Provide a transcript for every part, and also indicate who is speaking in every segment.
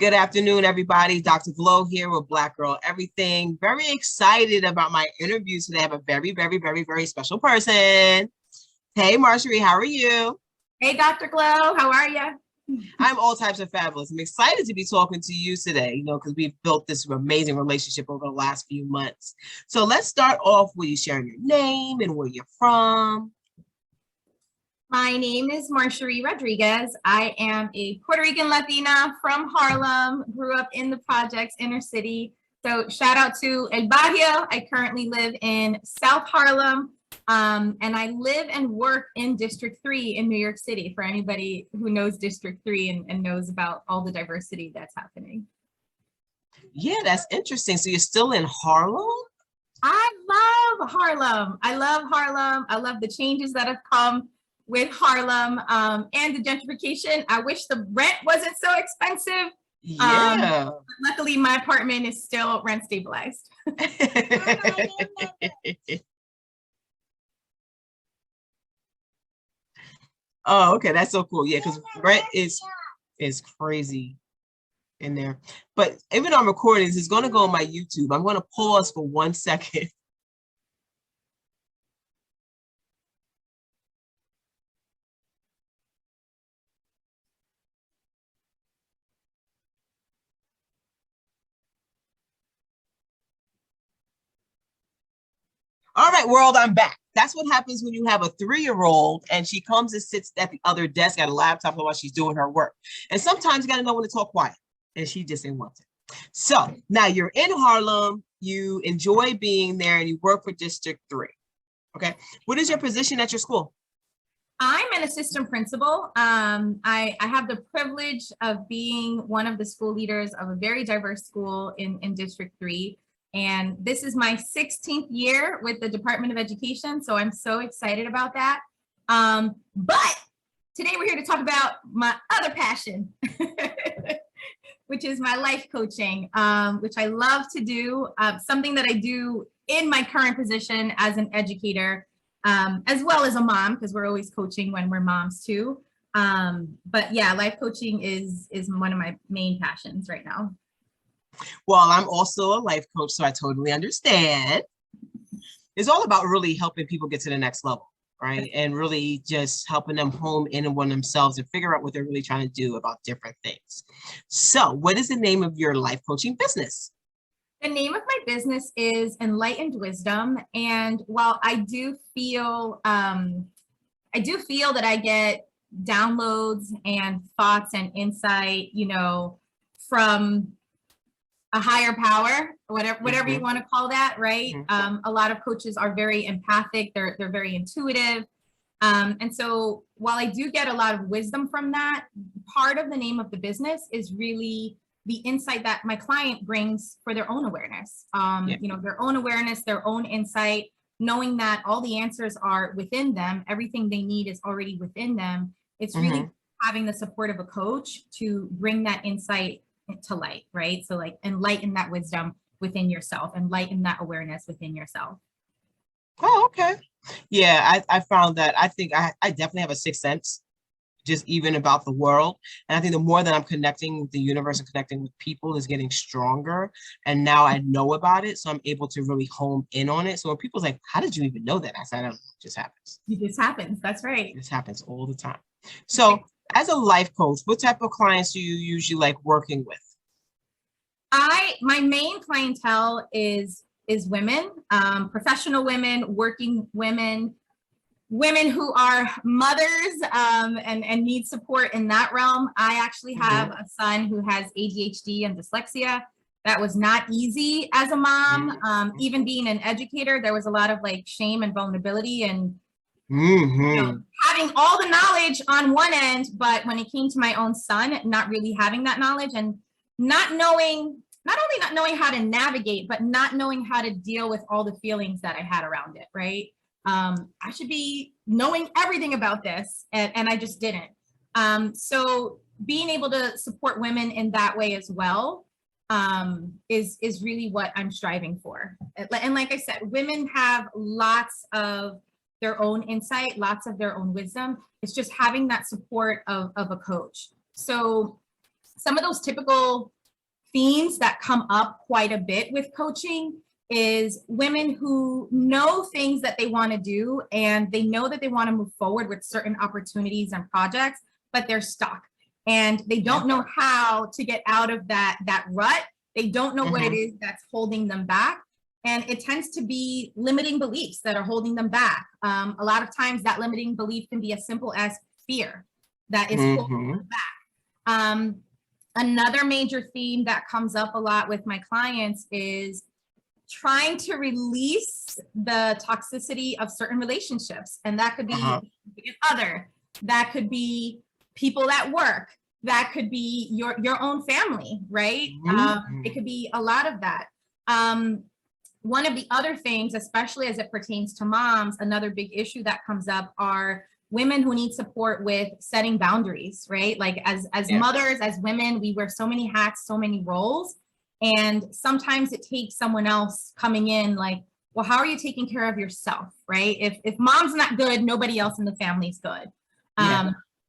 Speaker 1: Good afternoon, everybody. Dr. Glow here with Black Girl Everything. Very excited about my interview today. I have a very special person. Hey, Marciarie, how are you?
Speaker 2: Hey, Dr. Glow, how are you?
Speaker 1: I'm all types of fabulous. I'm excited to be talking to you today, because we've built this amazing relationship over the last few months. So let's start off with you sharing your name and where you're from.
Speaker 2: My name is Marciarie Rodriguez. I am a Puerto Rican Latina from Harlem, grew up in the projects, inner city. So shout out to El Barrio. I currently live in South Harlem, and I live and work in District 3 in New York City, for anybody who knows District 3 and knows about all the diversity that's happening.
Speaker 1: Yeah, that's interesting. So you're still in Harlem?
Speaker 2: I love Harlem. I love Harlem. I love the changes that have come with Harlem and the gentrification. I wish the rent wasn't so expensive.
Speaker 1: Yeah.
Speaker 2: Luckily, my apartment is still rent stabilized.
Speaker 1: Oh, okay, that's so cool. Yeah, because rent is crazy in there. But even on recordings, it's going to go on my YouTube. I'm going to pause for 1 second. All right, world, I'm back. That's what happens when you have a 3-year-old and she comes and sits at the other desk at a laptop while she's doing her work. And sometimes you got to know when to talk quiet, and she just didn't want to. So now you're in Harlem, you enjoy being there, and you work for District 3. Okay. What is your position at your school?
Speaker 2: I'm an assistant principal. I have the privilege of being one of the school leaders of a very diverse school in District 3. And this is my 16th year with the Department of Education. So I'm so excited about that. But today we're here to talk about my other passion, which is my life coaching, which I love to do, something that I do in my current position as an educator, as well as a mom, because we're always coaching when we're moms too. But yeah, life coaching is one of my main passions right now.
Speaker 1: Well, I'm also a life coach, so I totally understand. It's all about really helping people get to the next level, right? And really just helping them home in on themselves and figure out what they're really trying to do about different things. So what is the name of your life coaching business?
Speaker 2: The name of my business is Enlightened Wisdom. And while I do feel that I get downloads and thoughts and insight, from a higher power, whatever you want to call that, right? A lot of coaches are very empathic. They're very intuitive. And so while I do get a lot of wisdom from that, part of the name of the business is really the insight that my client brings for their own awareness, their own awareness, their own insight, knowing that all the answers are within them. Everything they need is already within them. It's really having the support of a coach to bring that insight to light, right? So like enlighten that wisdom within yourself, enlighten that awareness within yourself.
Speaker 1: Oh, okay. Yeah, I found that I think I definitely have a sixth sense, just even about the world. And I think the more that I'm connecting with the universe and connecting with people is getting stronger. And now I know about it, so I'm able to really home in on it. So when people's like, how did you even know that? I said, I don't know, it just happens.
Speaker 2: It just happens, that's right.
Speaker 1: This happens all the time. So as a life coach, what type of clients do you usually like working with?
Speaker 2: My main clientele is women, professional women, working women who are mothers and need support in that realm. I actually have a son who has ADHD and dyslexia. That was not easy as a mom. Even being an educator, there was a lot of like shame and vulnerability and having all the knowledge on one end, but when it came to my own son, not really having that knowledge and not only not knowing how to navigate, but not knowing how to deal with all the feelings that I had around it, right? I should be knowing everything about this, and I just didn't. So being able to support women in that way as well is really what I'm striving for. And like I said, women have lots of their own insight, lots of their own wisdom. It's just having that support of a coach. So some of those typical themes that come up quite a bit with coaching is women who know things that they want to do, and they know that they want to move forward with certain opportunities and projects, but they're stuck and they don't know how to get out of that rut. They don't know what it is that's holding them back. And it tends to be limiting beliefs that are holding them back. A lot of times that limiting belief can be as simple as fear that is holding them back. Another major theme that comes up a lot with my clients is trying to release the toxicity of certain relationships. And that could be an other, that could be people at work, that could be your own family, right? It could be a lot of that. One of the other things, especially as it pertains to moms, another big issue that comes up are women who need support with setting boundaries, right? Like as mothers, as women, we wear so many hats, so many roles. And sometimes it takes someone else coming in like, well, how are you taking care of yourself, right? If mom's not good, nobody else in the family is good.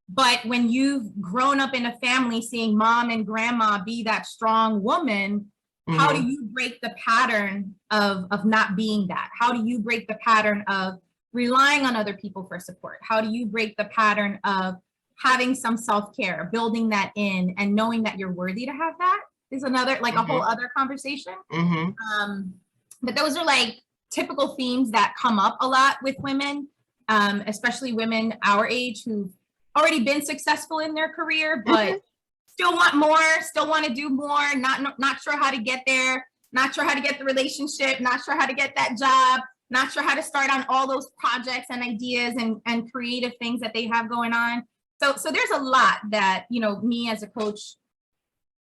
Speaker 2: But when you've grown up in a family seeing mom and grandma be that strong woman, how do you break the pattern of not being that? How do you break the pattern of relying on other people for support? How do you break the pattern of having some self-care, building that in, and knowing that you're worthy to have that? Is another, like a whole other conversation. But those are like typical themes that come up a lot with women, especially women our age who've already been successful in their career, but still want more, still want to do more, not sure how to get there, not sure how to get the relationship, not sure how to get that job, not sure how to start on all those projects and ideas and creative things that they have going on. So there's a lot that, you know, me as a coach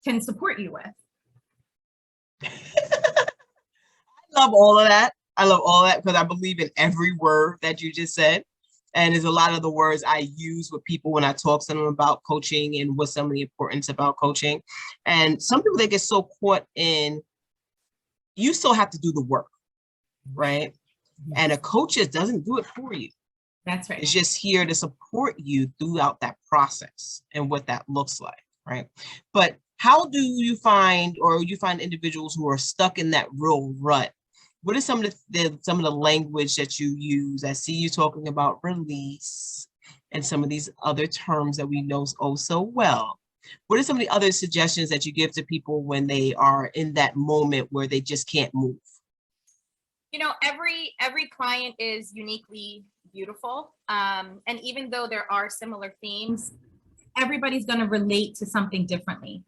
Speaker 2: can support you with.
Speaker 1: I love all of that. I love all that because I believe in every word that you just said. And there's a lot of the words I use with people when I talk to them about coaching and what's some of the importance about coaching. And some people, they get so caught in, you still have to do the work, right? And a coach just doesn't do it for you.
Speaker 2: That's right.
Speaker 1: It's just here to support you throughout that process and what that looks like, right? But how do you find, or you find individuals who are stuck in that real rut? What is some of the language that you use? I see you talking about release and some of these other terms that we know oh so well. What are some of the other suggestions that you give to people when they are in that moment where they just can't move?
Speaker 2: You know, every client is uniquely beautiful. And even though there are similar themes, everybody's going to relate to something differently.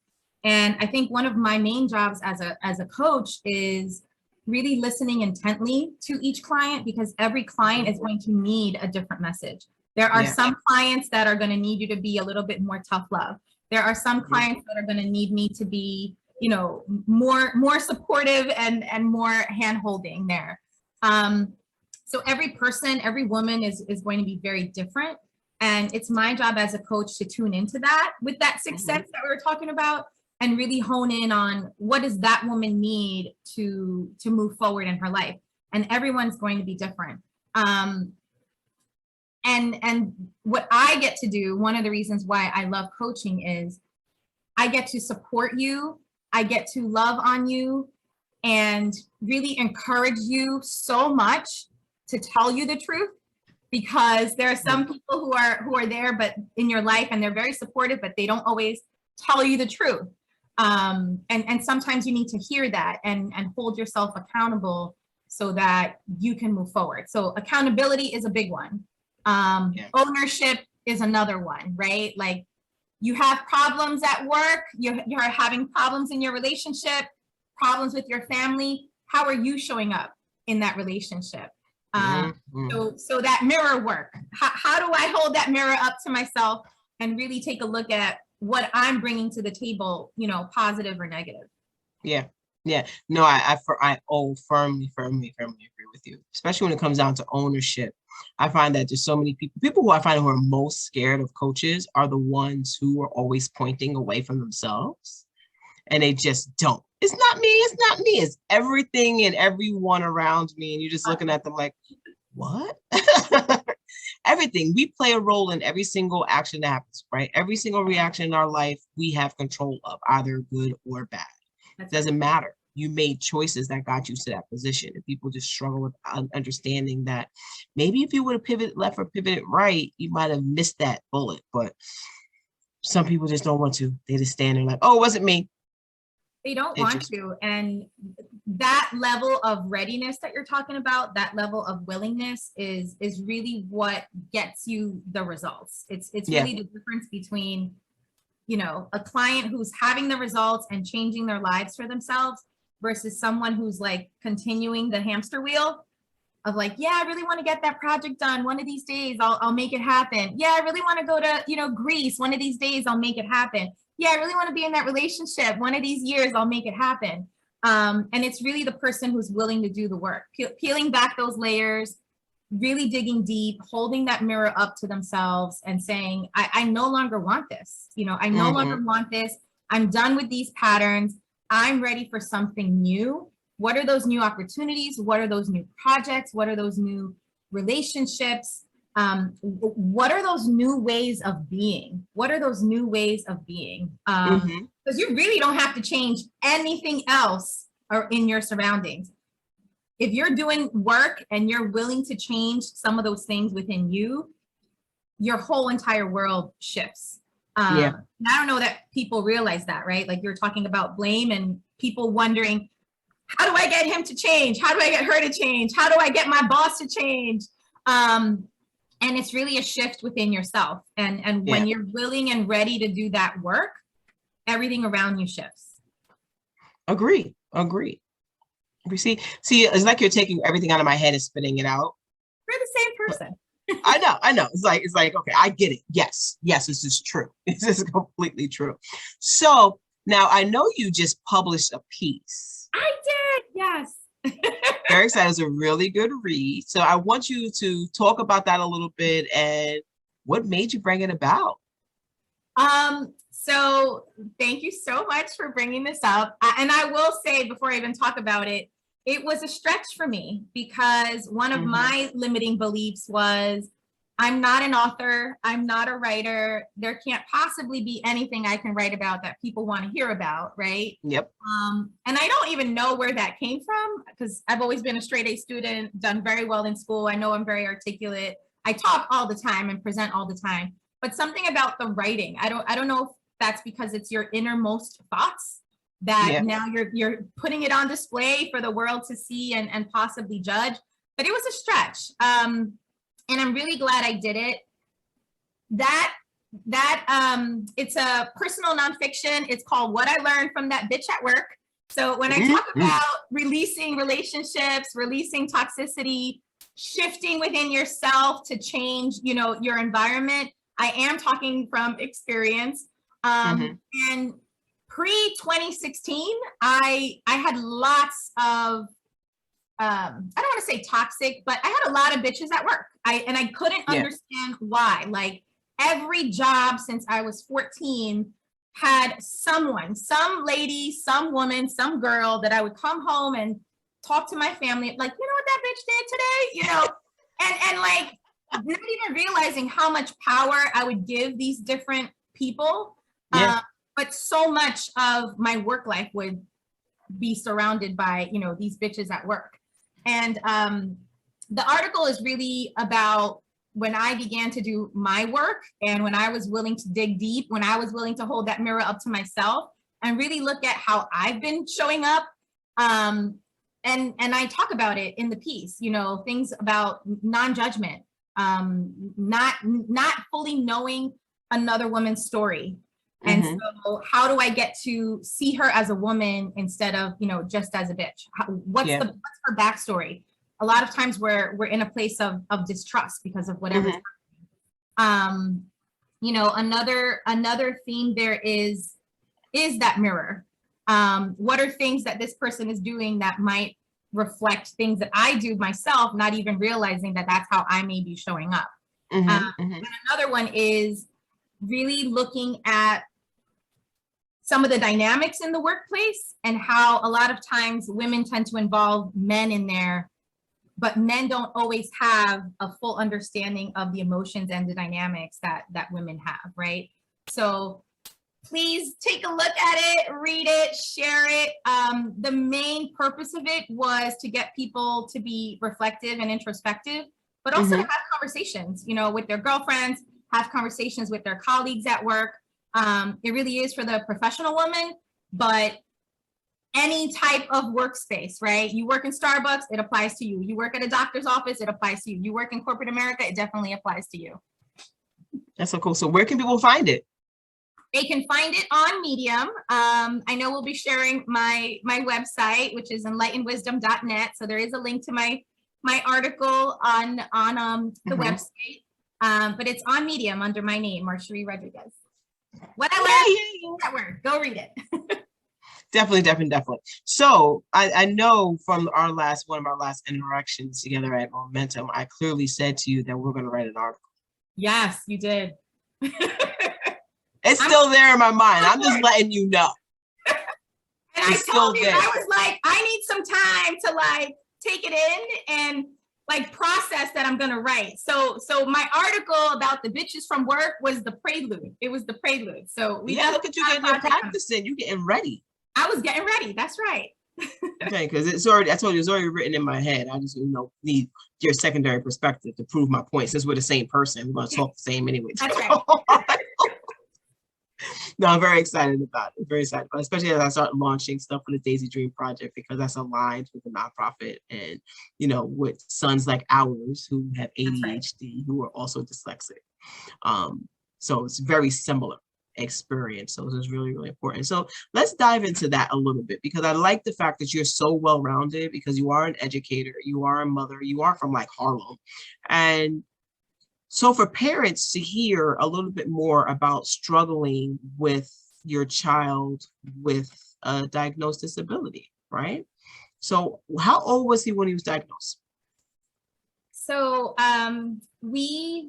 Speaker 2: And I think one of my main jobs as a coach is really listening intently to each client, because every client is going to need a different message. There are some clients that are going to need you to be a little bit more tough love. There are some clients that are going to need me to be, you know, more supportive and more hand holding there. So every person, every woman is going to be very different. And it's my job as a coach to tune into that with that sixth sense that we were talking about, and really hone in on what does that woman need to move forward in her life. And everyone's going to be different. And what I get to do, one of the reasons why I love coaching is I get to support you. I get to love on you and really encourage you so much to tell you the truth, because there are some people who are there, but in your life, and they're very supportive, but they don't always tell you the truth. And sometimes you need to hear that and hold yourself accountable so that you can move forward. So accountability is a big one. Ownership is another one, right? Like, you have problems at work, you're having problems in your relationship, problems with your family. How are you showing up in that relationship? So that mirror work, how do I hold that mirror up to myself and really take a look at what I'm bringing to the table, you know, positive or negative?
Speaker 1: Yeah. No, I firmly agree with you, especially when it comes down to ownership. I find that there's so many people who I find who are most scared of coaches are the ones who are always pointing away from themselves, and they just don't. It's not me. It's everything and everyone around me. And you're just looking at them like, what? Everything. We play a role in every single action that happens, right? Every single reaction in our life, we have control of, either good or bad. Doesn't matter. You made choices that got you to that position. And people just struggle with understanding that maybe if you would have pivoted left or pivoted right, you might have missed that bullet. But some people just don't want to. They just stand there like, oh, it wasn't me.
Speaker 2: They don't want to. And that level of readiness that you're talking about, that level of willingness is really what gets you the results. It's really the difference between, you know, a client who's having the results and changing their lives for themselves versus someone who's like continuing the hamster wheel of like, yeah, I really want to get that project done. One of these days I'll make it happen. Yeah, I really want to go to, you know, Greece. One of these days I'll make it happen. Yeah, I really want to be in that relationship. One of these years I'll make it happen. And it's really the person who's willing to do the work, peeling back those layers, really digging deep, holding that mirror up to themselves and saying, I no longer want this. You know, I no longer want this. I'm done with these patterns. I'm ready for something new. What are those new opportunities? What are those new projects? What are those new relationships? What are those new ways of being? What are those new ways of being? Because you really don't have to change anything else or in your surroundings. If you're doing work and you're willing to change some of those things within you, your whole entire world shifts. And I don't know that people realize that, right? Like you're talking about blame and people wondering, how do I get him to change? How do I get her to change? How do I get my boss to change? And it's really a shift within yourself. And when you're willing and ready to do that work, everything around you shifts.
Speaker 1: Agree. See, it's like you're taking everything out of my head and spitting it out.
Speaker 2: We're the same person.
Speaker 1: I know. It's like, okay, I get it. Yes, this is true. This is completely true. So now I know you just published a piece.
Speaker 2: I did, yes.
Speaker 1: Very excited. It was a really good read. So I want you to talk about that a little bit and what made you bring it about.
Speaker 2: So thank you so much for bringing this up. And I will say before I even talk about it, it was a stretch for me because one of my limiting beliefs was I'm not an author. I'm not a writer. There can't possibly be anything I can write about that people want to hear about, right?
Speaker 1: Yep.
Speaker 2: And I don't even know where that came from because I've always been a straight A student, done very well in school. I know I'm very articulate. I talk all the time and present all the time. But something about the writing, I don't know if that's because it's your innermost thoughts that now you're putting it on display for the world to see and possibly judge. But it was a stretch. And I'm really glad I did it. It's a personal nonfiction. It's called What I Learned from That Bitch at Work. So when I talk about releasing relationships, releasing toxicity, shifting within yourself to change, you know, your environment, I am talking from experience. And pre-2016, I had lots of I don't want to say toxic, but I had a lot of bitches at work. I couldn't understand why. Like every job since I was 14 had someone, some lady, some woman, some girl that I would come home and talk to my family, like, you know what that bitch did today? You know, and like not even realizing how much power I would give these different people. But so much of my work life would be surrounded by, you know, these bitches at work. And the article is really about when I began to do my work and when I was willing to dig deep, when I was willing to hold that mirror up to myself and really look at how I've been showing up. And I talk about it in the piece, you know, things about non-judgment, not fully knowing another woman's story. And so how do I get to see her as a woman instead of, you know, just as a bitch? What's her backstory? A lot of times we're in a place of distrust because of whatever's happening. You know, another theme there is that mirror. What are things that this person is doing that might reflect things that I do myself, not even realizing that that's how I may be showing up. And another one is really looking at some of the dynamics in the workplace and how a lot of times women tend to involve men in there, but men don't always have a full understanding of the emotions and the dynamics that women have, right? So please take a look at it, read it, share it. The main purpose of it was to get people to be reflective and introspective, but also to have conversations, you know, with their girlfriends, have conversations with their colleagues at work. It really is for the professional woman, but any type of workspace, right? You work in Starbucks, it applies to you. You work at a doctor's office, it applies to you. You work in corporate America, it definitely applies to you.
Speaker 1: That's so cool. So where can people find it?
Speaker 2: They can find it on Medium. I know we'll be sharing my website, which is enlightenedwisdom.net. So there is a link to my article on the website, but it's on Medium under my name, Marciarie Rodriguez. What I learned, that word, go read it.
Speaker 1: Definitely. So I know from one of our last interactions together at Momentum, I clearly said to you that we're going to write an article.
Speaker 2: Yes, you did.
Speaker 1: It's still there in my mind. I'm just letting you know.
Speaker 2: And I told you, I was like, I need some time to like take it in and like process that I'm gonna write. So my article about the bitches from work was the prelude. It was the prelude. So
Speaker 1: we look at you getting your practice in. You getting ready.
Speaker 2: I was getting ready. That's right.
Speaker 1: Okay, because it's already, I told you, it's already written in my head. I just, need your secondary perspective to prove my point. Since we're the same person, we're going to talk the same anyway.
Speaker 2: That's right.
Speaker 1: No, I'm very excited about it. Very excited about it, especially as I start launching stuff for the Daisy Dream Project, because that's aligned with the nonprofit and, with sons like ours who have ADHD, who are also dyslexic. So it's very similar experience. So this is really, really important. So let's dive into that a little bit, because I like the fact that you're so well-rounded, because you are an educator, you are a mother, you are from like Harlem. And so for parents to hear a little bit more about struggling with your child with a diagnosed disability, right? So how old was he when he was diagnosed?
Speaker 2: So we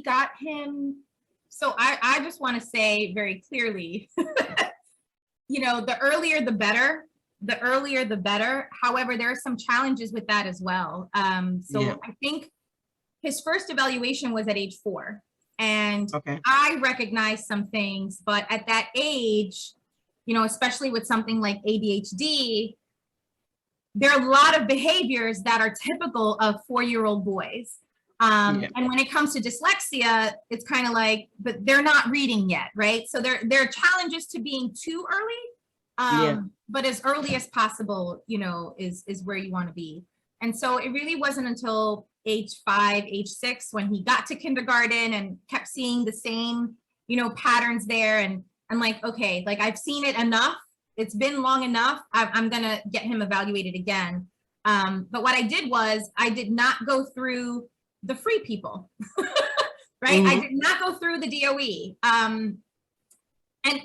Speaker 2: got him. So I just want to say very clearly, the earlier the better. The earlier the better. However, there are some challenges with that as well. I think his first evaluation was at age 4. And I recognized some things, but at that age, especially with something like ADHD, there are a lot of behaviors that are typical of 4-year-old boys. And when it comes to dyslexia, it's kind of like, but they're not reading yet, right? So there are challenges to being too early, but as early as possible, is where you want to be. And so it really wasn't until age 5, age 6, when he got to kindergarten and kept seeing the same, patterns there. And I'm like, okay, like I've seen it enough. It's been long enough. I'm going to get him evaluated again. But what I did was I did not go through the free people, right? I did not go through the DOE. And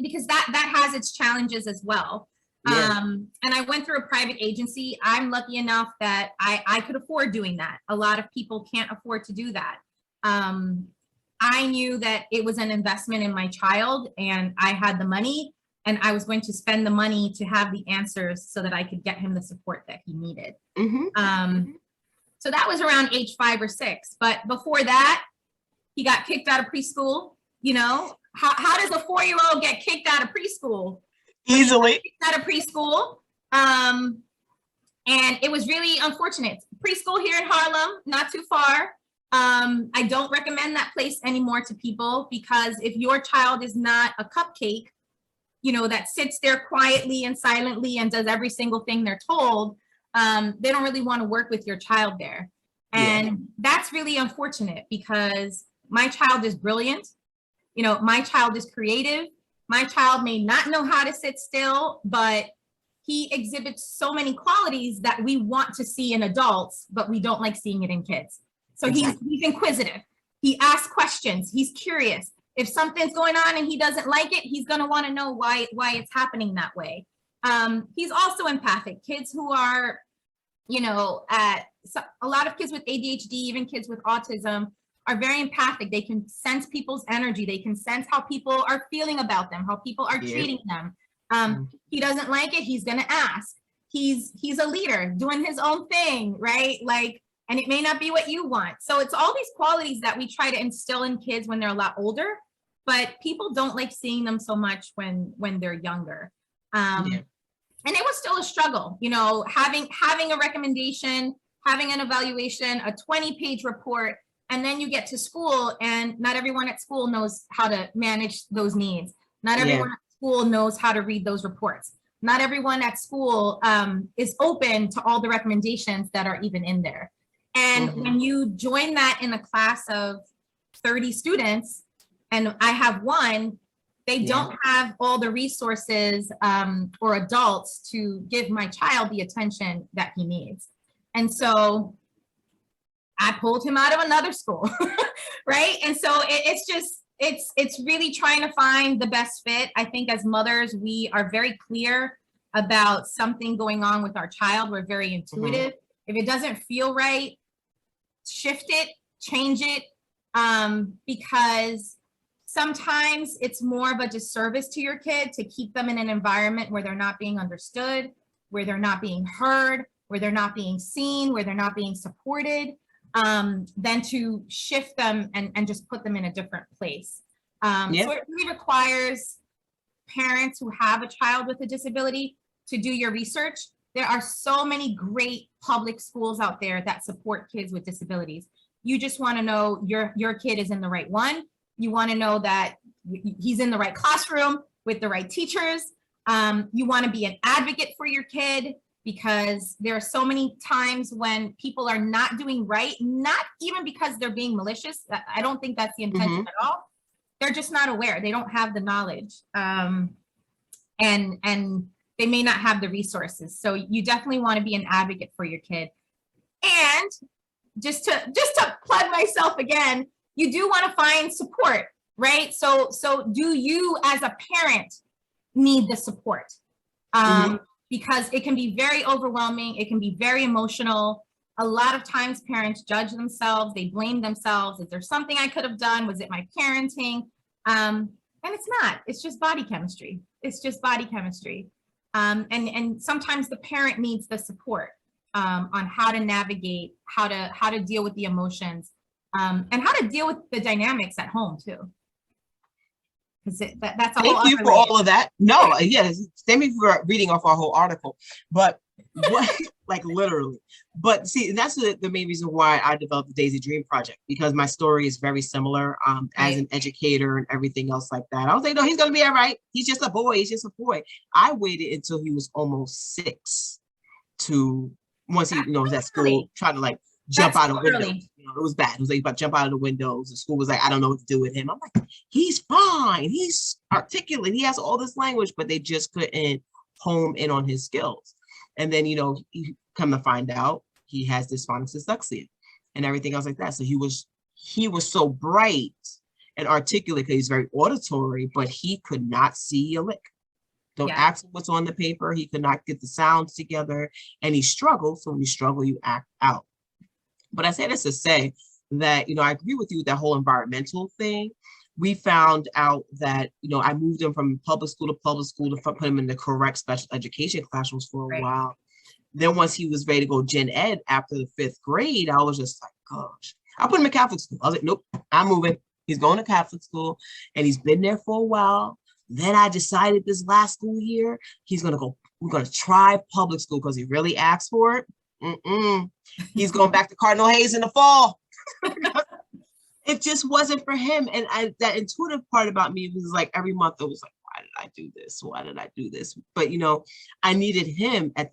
Speaker 2: because that has its challenges as well. And I went through a private agency. I'm lucky enough that I could afford doing that. A lot of people can't afford to do that. I knew that it was an investment in my child, and I had the money, and I was going to spend the money to have the answers so that I could get him the support that he needed. So that was around age 5 or 6. But before that, he got kicked out of preschool. How does a 4-year-old get kicked out of preschool?
Speaker 1: Easily.
Speaker 2: Out of preschool. And it was really unfortunate. Preschool here in Harlem, not too far. I don't recommend that place anymore to people, because if your child is not a cupcake, that sits there quietly and silently and does every single thing they're told, they don't really want to work with your child there. And that's really unfortunate, because my child is brilliant. My child is creative. My child may not know how to sit still, but he exhibits so many qualities that we want to see in adults, but we don't like seeing it in kids. So he's inquisitive. He asks questions. He's curious. If something's going on and he doesn't like it, he's going to want to know why it's happening that way. He's also empathic. Kids who are, a lot of kids with ADHD, even kids with autism, are very empathic. They can sense people's energy. They can sense how people are feeling about them, how people are treating them. He doesn't like it, he's gonna ask. He's a leader doing his own thing, right? And it may not be what you want. So it's all these qualities that we try to instill in kids when they're a lot older. but people don't like seeing them so much when they're younger.
Speaker 1: Yeah.
Speaker 2: And it was still a struggle, you know, having a recommendation, having an evaluation, a 20-page report, and then you get to school and not everyone at school knows how to manage those needs. Not everyone at school knows how to read those reports. Not everyone at school is open to all the recommendations that are even in there. And when you join that in a class of 30 students, and I have one, they don't have all the resources or adults to give my child the attention that he needs. And so I pulled him out of another school, right? And so it's really trying to find the best fit. I think as mothers, we are very clear about something going on with our child. We're very intuitive. If it doesn't feel right, shift it, change it, because sometimes it's more of a disservice to your kid to keep them in an environment where they're not being understood, where they're not being heard, where they're not being seen, where they're not being supported, than to shift them and just put them in a different place. So it really requires parents who have a child with a disability to do your research. There are so many great public schools out there that support kids with disabilities. You just want to know your kid is in the right one. You want to know that he's in the right classroom with the right teachers. You want to be an advocate for your kid, because there are so many times when people are not doing right, not even because they're being malicious. I don't think that's the intention at all. They're just not aware. They don't have the knowledge. And they may not have the resources. So you definitely want to be an advocate for your kid. And just to plug myself again, you do want to find support, right? So do you as a parent need the support? Because it can be very overwhelming. It can be very emotional. A lot of times parents judge themselves. They blame themselves. Is there something I could have done? Was it my parenting? And it's not. It's just body chemistry. It's just body chemistry. And sometimes the parent needs the support on how to navigate, how to deal with the emotions, and how to deal with the dynamics at home too. Because that's a whole
Speaker 1: Thank you for all of that. No, yes, thank you for reading off our whole article. But what, like literally. But see, and that's the main reason why I developed the Daisy Dream Project, because my story is very similar as an educator and everything else like that. I was like, no, he's gonna be all right. He's just a boy. He's just a boy. I waited until he was almost 6 to, once he was at school, try to like jump out of windows. It was bad. It was like about to jump out of the windows. The school was like, I don't know what to do with him. I'm like, he's fine. He's articulate. He has all this language, but they just couldn't home in on his skills. And then, you come to find out he has dysphonic dyslexia and everything else like that. So he was so bright and articulate because he's very auditory, but he could not see a lick. Don't ask him what's on the paper. He could not get the sounds together, and he struggled. So when you struggle, you act out. But I say this to say that, I agree with you with that whole environmental thing. We found out that, I moved him from public school to put him in the correct special education classrooms for a while. Then once he was ready to go gen ed after the 5th grade, I was just like, gosh, I put him in Catholic school. I was like, nope, I'm moving. He's going to Catholic school, and he's been there for a while. Then I decided this last school year, we're going to try public school because he really asked for it. He's going back to Cardinal Hayes in the fall. It just wasn't for him. And that intuitive part about me was like, every month it was like, why did I do this? Why did I do this? But I needed him at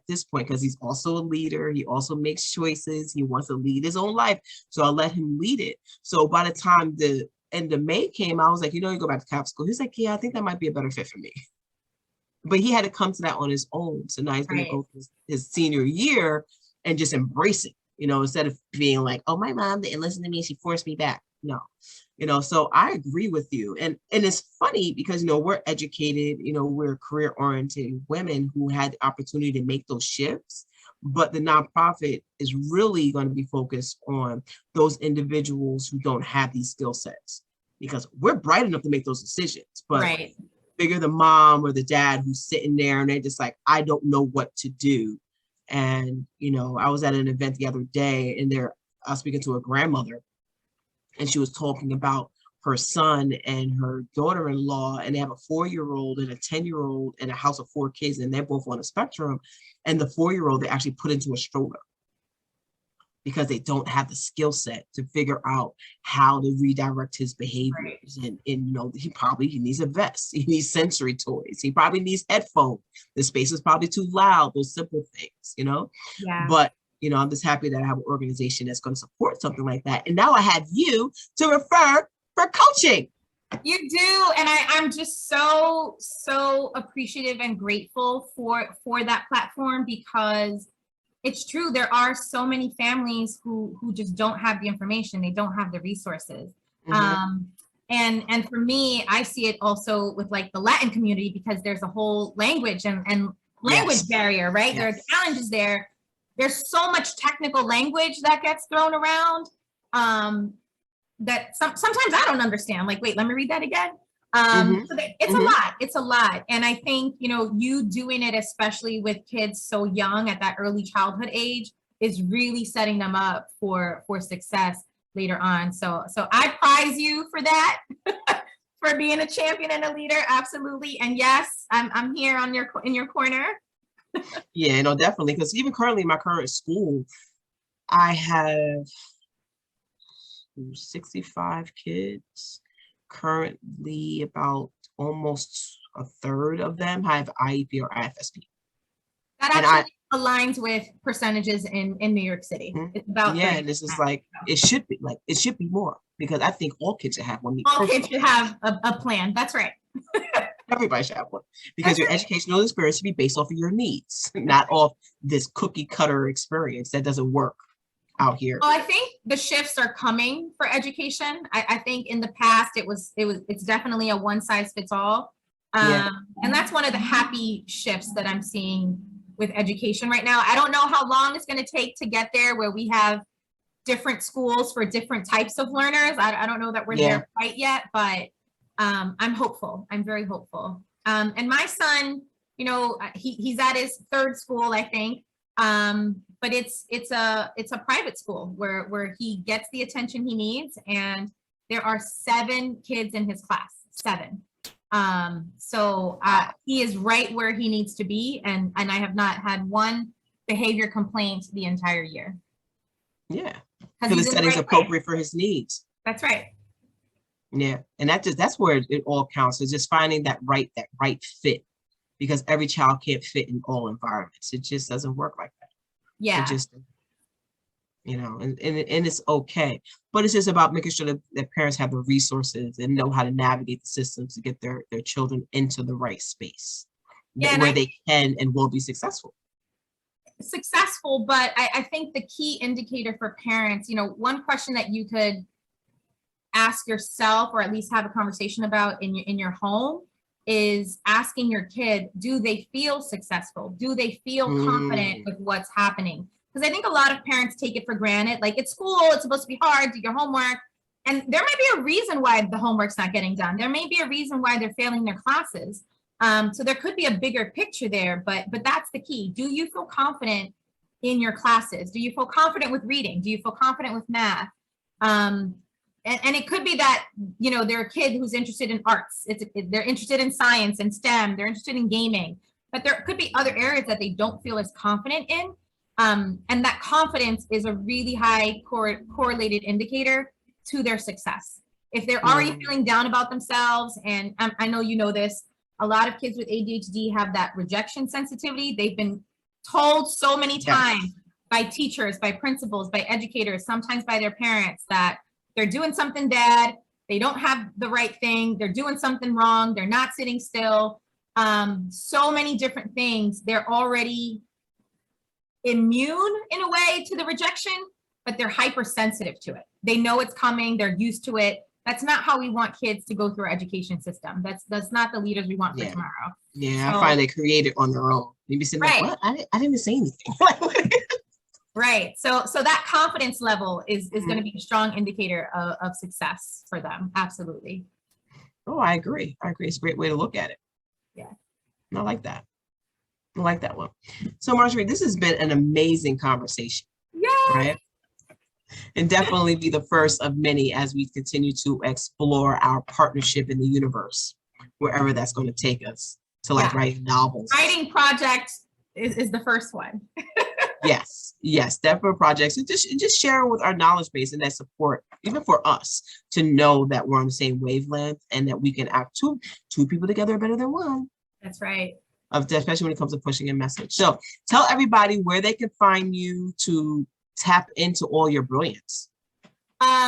Speaker 1: this point, because he's also a leader. He also makes choices. He wants to lead his own life. So I let him lead it. So by the time the end of May came, I was like, you go back to Catholic school. He's like, yeah, I think that might be a better fit for me. But he had to come to that on his own. So now he's going to go through his senior year and just embrace it, instead of being like, oh, my mom didn't listen to me. She forced me back. No, so I agree with you. And it's funny because, we're educated, we're career oriented women who had the opportunity to make those shifts. But the nonprofit is really going to be focused on those individuals who don't have these skill sets, because we're bright enough to make those decisions. But figure the mom or the dad who's sitting there and they're just like, I don't know what to do. And, I was at an event the other day, and I was speaking to a grandmother, and she was talking about her son and her daughter-in-law, and they have a 4-year-old and a 10-year-old and a house of 4 kids, and they're both on a spectrum. And the 4-year-old they actually put into a stroller because they don't have the skill set to figure out how to redirect his behaviors. And you know, he needs a vest, he needs sensory toys, he probably needs headphones. The space is probably too loud, those simple things, you know.
Speaker 2: Yeah.
Speaker 1: But you know, I'm just happy that I have an organization that's going to support something like that. And now I have you to refer for coaching.
Speaker 2: You do, and I'm just so appreciative and grateful for that platform, because it's true, there are so many families who just don't have the information, they don't have the resources. And for me, I see it also with like the Latin community, because there's a whole language and language barrier, right? There are challenges there. There's so much technical language that gets thrown around that sometimes I don't understand. Like, wait, let me read that again. So it's a lot. And I think, you know, you doing it, especially with kids so young at that early childhood age, is really setting them up for success later on. So I prize you for that, for being a champion and a leader. Absolutely. And yes, I'm here in your corner.
Speaker 1: Yeah, no, definitely. Because even currently in my current school, I have 65 kids. Currently, about almost a third of them have IEP or IFSP.
Speaker 2: That actually aligns with percentages in New York City. It's about
Speaker 1: and this is like it should be more, because I think all kids should have one.
Speaker 2: All kids should have a plan. That's right.
Speaker 1: Everybody should have one, because your educational experience should be based off of your needs, not off this cookie cutter experience that doesn't work out here.
Speaker 2: Well, I think the shifts are coming for education. I think in the past it's definitely a one size fits all. And that's one of the happy shifts that I'm seeing with education right now. I don't know how long it's going to take to get there, where we have different schools for different types of learners. I don't know that we're there quite yet, but I'm hopeful. I'm very hopeful. And my son, you know, he's at his 3rd school, I think. But it's a private school where he gets the attention he needs, and there are 7 kids in his class, 7. So he is right where he needs to be, and I have not had one behavior complaint the entire year.
Speaker 1: Yeah, because the setting's appropriate for his needs.
Speaker 2: That's right.
Speaker 1: Yeah, and that's where it all counts, is just finding that right fit, because every child can't fit in all environments. It just doesn't work like that.
Speaker 2: Yeah.
Speaker 1: It just, you know, and it's okay, but it's just about making sure that parents have the resources and know how to navigate the systems to get their children into the right space, where they can and will be successful.
Speaker 2: But I think the key indicator for parents, you know, one question that you could ask yourself, or at least have a conversation about in your home, is asking your kid, do they feel successful? Do they feel confident with what's happening? Because I think a lot of parents take it for granted. Like, it's school, it's supposed to be hard, do your homework. And there might be a reason why the homework's not getting done. There may be a reason why they're failing their classes. So there could be a bigger picture there, but that's the key. Do you feel confident in your classes? Do you feel confident with reading? Do you feel confident with math? And it could be that, you know, they're a kid who's interested in arts. They're interested in science and STEM. They're interested in gaming. But there could be other areas that they don't feel as confident in. And that confidence is a really high correlated indicator to their success. If they're already feeling down about themselves, and I know you know this, a lot of kids with ADHD have that rejection sensitivity. They've been told so many times by teachers, by principals, by educators, sometimes by their parents, that they're doing something bad, they don't have the right thing, they're doing something wrong, they're not sitting still. So many different things. They're already immune in a way to the rejection, but they're hypersensitive to it. They know it's coming, they're used to it. That's not how we want kids to go through our education system. That's not the leaders we want for tomorrow.
Speaker 1: Yeah, so, I find they create it on their own. Maybe saying, like, what? I didn't even say anything.
Speaker 2: Right. So that confidence level is going to be a strong indicator of success for them. Absolutely.
Speaker 1: Oh, I agree. It's a great way to look at it.
Speaker 2: Yeah.
Speaker 1: I like that. I like that one. So, Marciarie, this has been an amazing conversation.
Speaker 2: Yeah.
Speaker 1: Right? And definitely be the first of many as we continue to explore our partnership in the universe, wherever that's going to take us, to like
Speaker 2: Yeah.
Speaker 1: writing novels.
Speaker 2: Writing project is the first one.
Speaker 1: Yes, yes, definitely projects, and just sharing with our knowledge base and that support, even for us to know that we're on the same wavelength and that we can act two people together are better than one.
Speaker 2: That's right.
Speaker 1: Especially when it comes to pushing a message. So tell everybody where they can find you to tap into all your brilliance.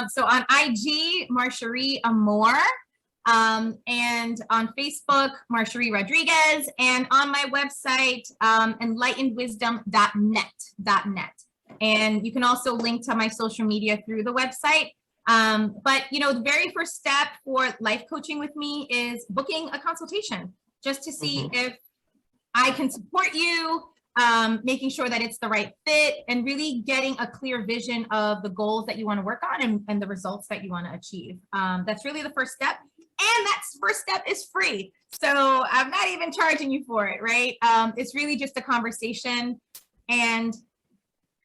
Speaker 2: So on IG, Marciarie Amor, and on Facebook, Marciarie Rodriguez, and on my website, enlightenedwisdom.net. And you can also link to my social media through the website. But the very first step for life coaching with me is booking a consultation, just to see if I can support you, making sure that it's the right fit, and really getting a clear vision of the goals that you want to work on and the results that you want to achieve. That's really the first step. And that first step is free. So I'm not even charging you for it, right? It's really just a conversation, and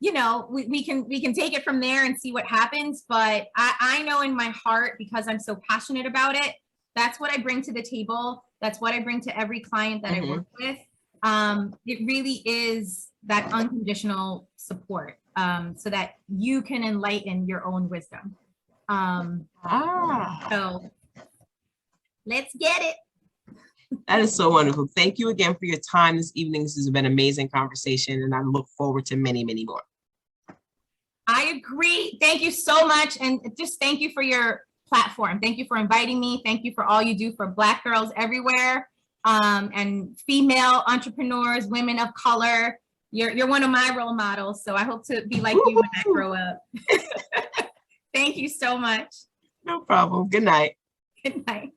Speaker 2: we can take it from there and see what happens. But I know in my heart, because I'm so passionate about it, that's what I bring to the table. That's what I bring to every client that I work with. It really is that unconditional support, so that you can enlighten your own wisdom. So let's get it.
Speaker 1: That is so wonderful. Thank you again for your time this evening. This has been an amazing conversation, and I look forward to many, many more.
Speaker 2: I agree. Thank you so much. And just thank you for your platform. Thank you for inviting me. Thank you for all you do for Black girls everywhere, and female entrepreneurs, women of color. You're one of my role models. So I hope to be like you when I grow up. Thank you so much.
Speaker 1: No problem. Good night.
Speaker 2: Good night.